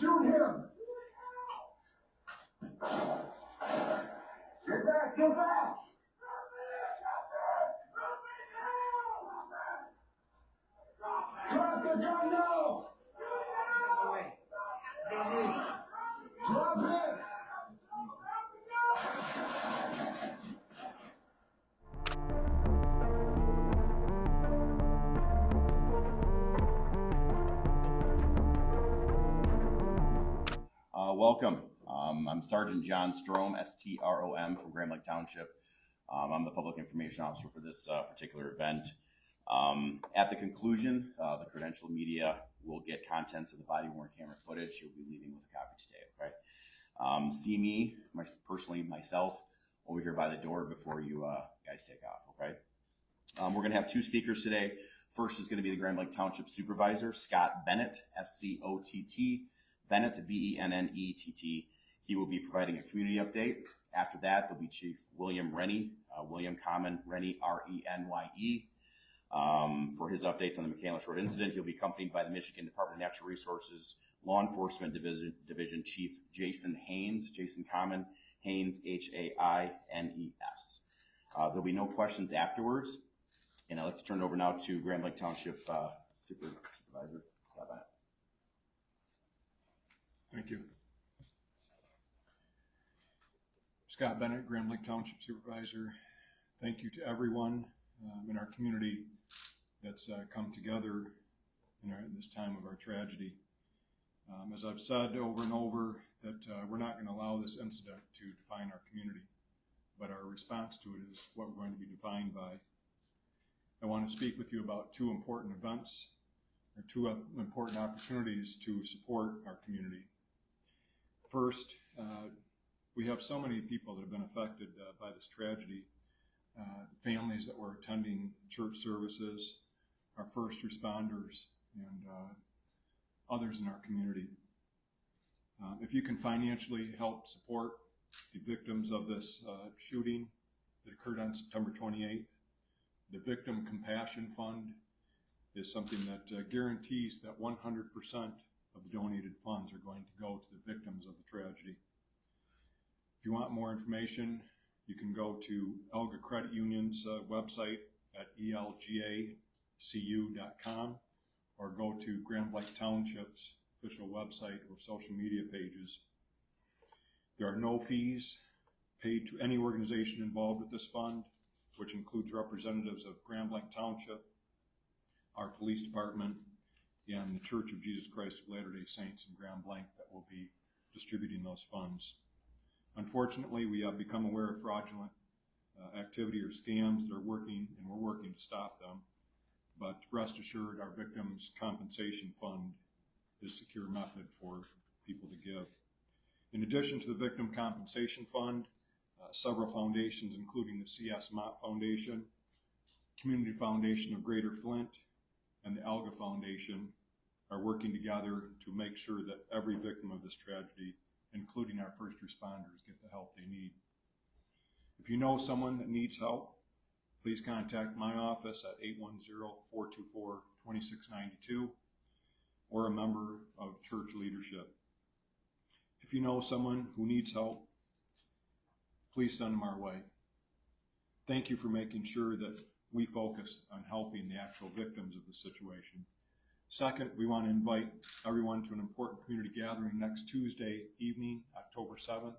Shoot him! Get back! Get back! Drop the gun now! Drop it! Welcome. I'm Sergeant John Strom, S-T-R-O-M, from Grand Blanc Township. I'm the public information officer for this particular event. At the conclusion, the credentialed media will get contents of the body-worn camera footage. You'll be leaving with a copy today, okay? See me, myself, over here by the door before you guys take off, okay? We're going to have two speakers today. First is going to be the Grand Blanc Township Supervisor, Scott Bennett, S-C-O-T-T, Bennett, B-E-N-N-E-T-T. He will be providing a community update. After that, there'll be Chief William Rennie, William Common Rennie, R-E-N-Y-E. For his updates on the McCandless Road incident. He'll be accompanied by the Michigan Department of Natural Resources Law Enforcement Division Chief Jason Haynes, Jason Common, Haynes, H-A-I-N-E-S. There'll be no questions afterwards. And I'd like to turn it over now to Grand Blanc Township Supervisor Scott Bennett. Thank you. Scott Bennett, Grand Blanc Township Supervisor. Thank you to everyone in our community that's come together in this time of our tragedy. As I've said over and over, that we're not going to allow this incident to define our community, but our response to it is what we're going to be defined by. I want to speak with you about two important events, or two important opportunities to support our community. First, we have so many people that have been affected by this tragedy. Families that were attending church services, our first responders, and others in our community. If you can financially help support the victims of this shooting that occurred on September 28th, the Victim Compassion Fund is something that guarantees that 100% of the donated funds are going to go to the victims of the tragedy. If you want more information, you can go to Elga Credit Union's website at elgacu.com or go to Grand Blanc Township's official website or social media pages. There are no fees paid to any organization involved with this fund, which includes representatives of Grand Blanc Township, our police department, and the Church of Jesus Christ of Latter-day Saints in Grand Blanc that will be distributing those funds. Unfortunately, we have become aware of fraudulent activity or scams that are working, and we're working to stop them. But rest assured, our Victims Compensation Fund is a secure method for people to give. In addition to the Victim Compensation Fund, several foundations, including the C.S. Mott Foundation, Community Foundation of Greater Flint, and the Alga Foundation, are working together to make sure that every victim of this tragedy, including our first responders, get the help they need. If you know someone that needs help, please contact my office at 810-424-2692 or a member of church leadership. If you know someone who needs help, please send them our way. Thank you for making sure that we focus on helping the actual victims of the situation. Second, we want to invite everyone to an important community gathering next Tuesday evening, October 7th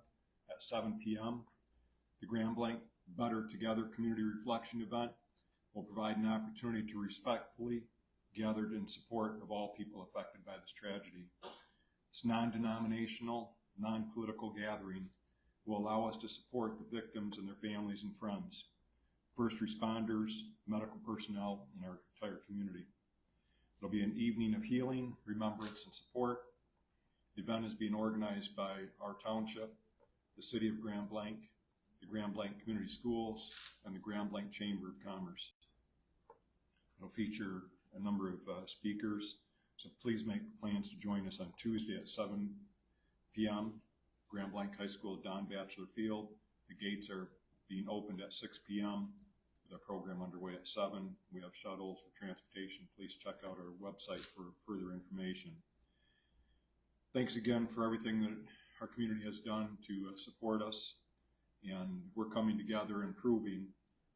at 7 p.m. The Grand Blanc Better Together Community Reflection event will provide an opportunity to respectfully gather in support of all people affected by this tragedy. This non-denominational, non-political gathering will allow us to support the victims and their families and friends, first responders, medical personnel, and our entire community. It'll be an evening of healing, remembrance, and support. The event is being organized by our township, the City of Grand Blanc, the Grand Blanc Community Schools, and the Grand Blanc Chamber of Commerce. It'll feature a number of speakers, so please make plans to join us on Tuesday at 7 p.m. Grand Blanc High School Don Batchelor Field. The gates are being opened at 6 p.m. with our program underway at 7. We have shuttles for transportation. Please check out our website for further information. thanks again for everything that our community has done to support us, and we're coming together and proving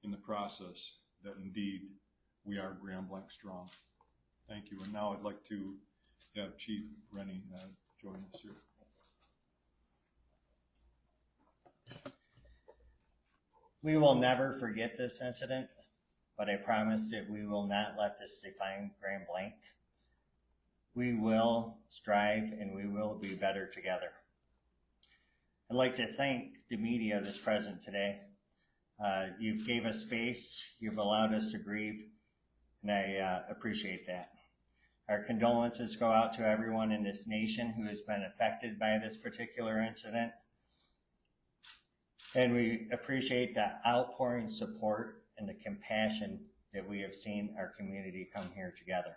in the process that indeed we are Grand Blanc strong. Thank you. And now I'd like to have Chief Rennie join us here. We will never forget this incident, but I promise that we will not let this define Grand Blanc. We will strive and we will be better together. I'd like to thank the media that's present today. You've gave us space, you've allowed us to grieve, and I appreciate that. Our condolences go out to everyone in this nation who has been affected by this particular incident. And we appreciate the outpouring support and the compassion that we have seen our community come here together.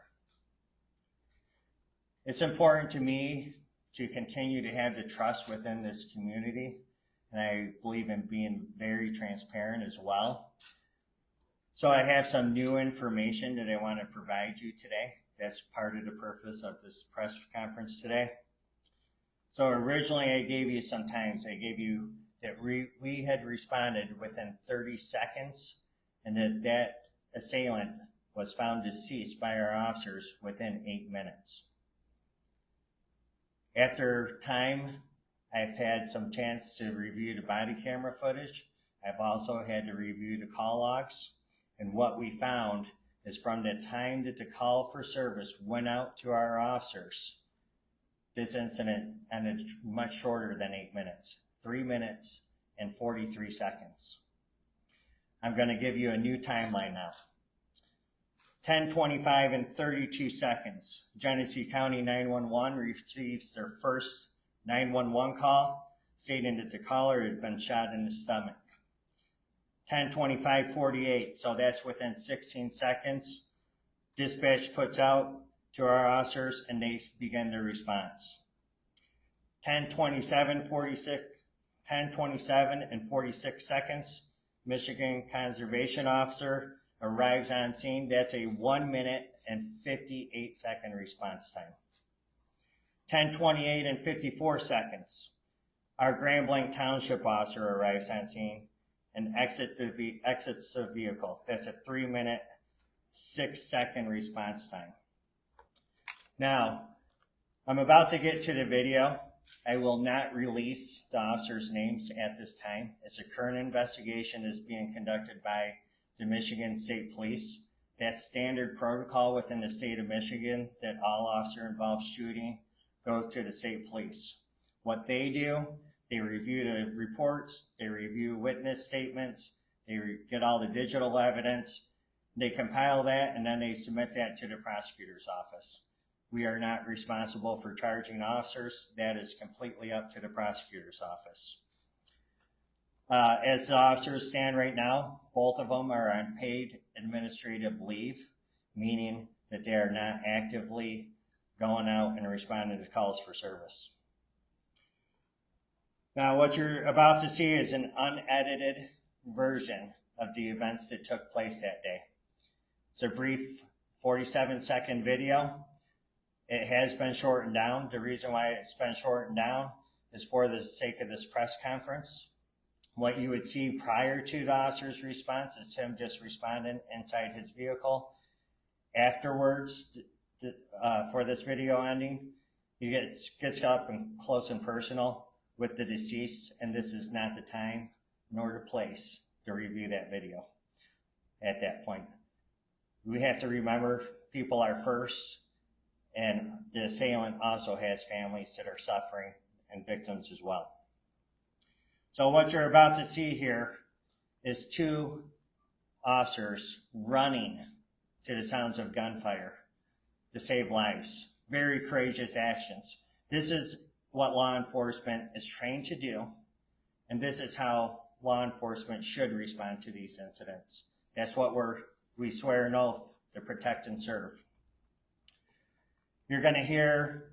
It's important to me to continue to have the trust within this community, and I believe in being very transparent as well. So I have some new information that I want to provide you today. That's part of the purpose of this press conference today. So originally I gave you some times. I gave you that we had responded within 30 seconds and that assailant was found deceased by our officers within 8 minutes. After time, I've had some chance to review the body camera footage. I've also had to review the call logs. And what we found is from the time that the call for service went out to our officers, this incident ended much shorter than 8 minutes, 3 minutes and 43 seconds. I'm going to give you a new timeline now. 10:25 and 32 seconds. Genesee County 911 receives their first 911 call, stating that the caller had been shot in the stomach. 10:25:48, so that's within 16 seconds. Dispatch puts out to our officers and they begin their response. 10:27:46, 10:27 and 46 seconds. Michigan Conservation Officer arrives on scene. That's a 1 minute and 58 second response time. 10:28 and 54 seconds. Our Grand Blanc Township officer arrives on scene and exits the vehicle. That's a 3 minute, 6 second response time. Now, I'm about to get to the video. I will not release the officers' names at this time. It's a current investigation is being conducted by the Michigan State Police. That's standard protocol within the state of Michigan that all officer involved shooting go to the state police. What they do, they review the reports, they review witness statements, they get all the digital evidence, they compile that, and then they submit that to the prosecutor's office. We are not responsible for charging officers. That is completely up to the prosecutor's office. As the officers stand right now, both of them are on paid administrative leave, meaning that they are not actively going out and responding to calls for service. Now, what you're about to see is an unedited version of the events that took place that day. It's a brief 47-second video. It has been shortened down. The reason why it's been shortened down is for the sake of this press conference. What you would see prior to the officer's response is him just responding inside his vehicle. Afterwards, for this video ending, he gets up and close and personal with the deceased, and this is not the time nor the place to review that video at that point. We have to remember people are first, and the assailant also has families that are suffering and victims as well. So what you're about to see here is two officers running to the sounds of gunfire to save lives. Very courageous actions. This is what law enforcement is trained to do, and this is how law enforcement should respond to these incidents. That's what we swear an oath to protect and serve. You're going to hear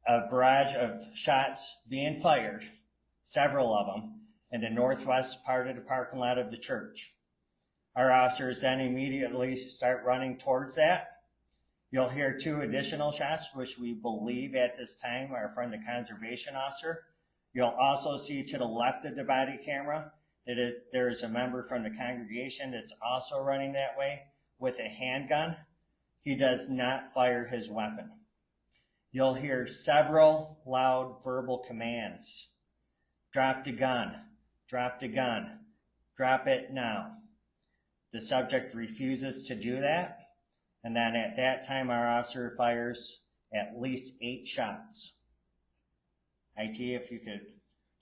a barrage of shots being fired, several of them, in the northwest part of the parking lot of the church. Our officers then immediately start running towards that, You'll hear 2 additional shots, which we believe at this time are from the conservation officer. You'll also see to the left of the body camera that there is a member from the congregation that's also running that way with a handgun. He does not fire his weapon. You'll hear several loud verbal commands. Drop the gun, drop the gun, drop it now. The subject refuses to do that, and then at that time our officer fires at least 8 shots. IT, if you could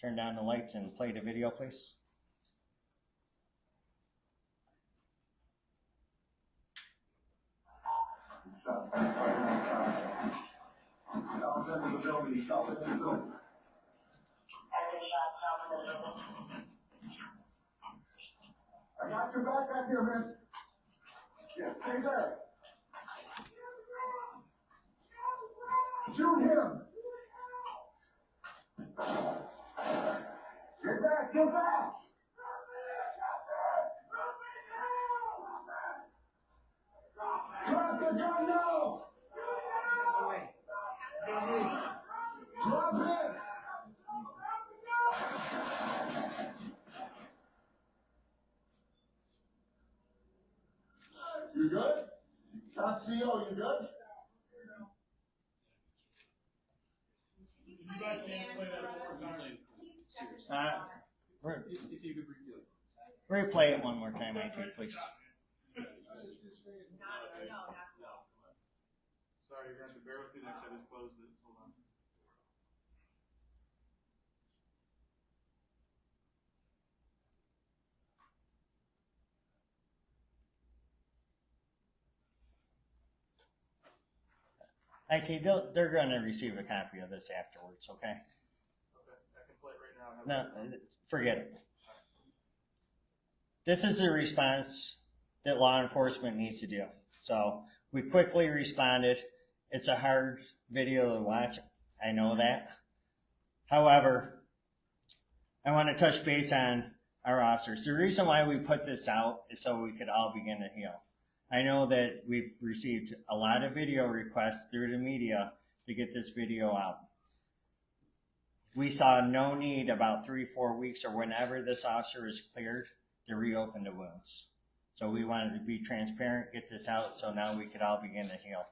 turn down the lights and play the video, please. South end of the building, south end of the building. I got your back here, man. Yeah, stay there. Shoot him. Get back, get back. Drop the gun now. Drop it. You good? Not CO, you good? You guys can't play that one more time. If you could redo it. Replay it one more time, IT, please. No. Sorry, you're going to have to bear with me next. I just closed it. Hold on. IT, they're going to receive a copy of this afterwards, okay? Okay, I can play it right now. No, forget it. This is the response that law enforcement needs to do. So we quickly responded. It's a hard video to watch. I know that. However, I want to touch base on our officers. The reason why we put this out is so we could all begin to heal. I know that we've received a lot of video requests through the media to get this video out. We saw no need about 3-4 weeks or whenever this officer is cleared to reopen the wounds. So we wanted to be transparent, get this out, so now we could all begin to heal.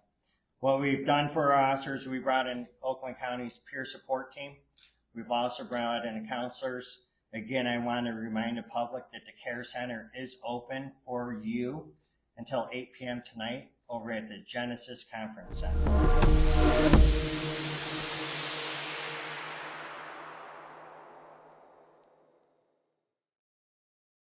What we've done for our officers, we brought in Oakland County's peer support team. We've also brought in counselors. Again, I want to remind the public that the care center is open for you until 8 p.m. tonight over at the Genesis Conference Center.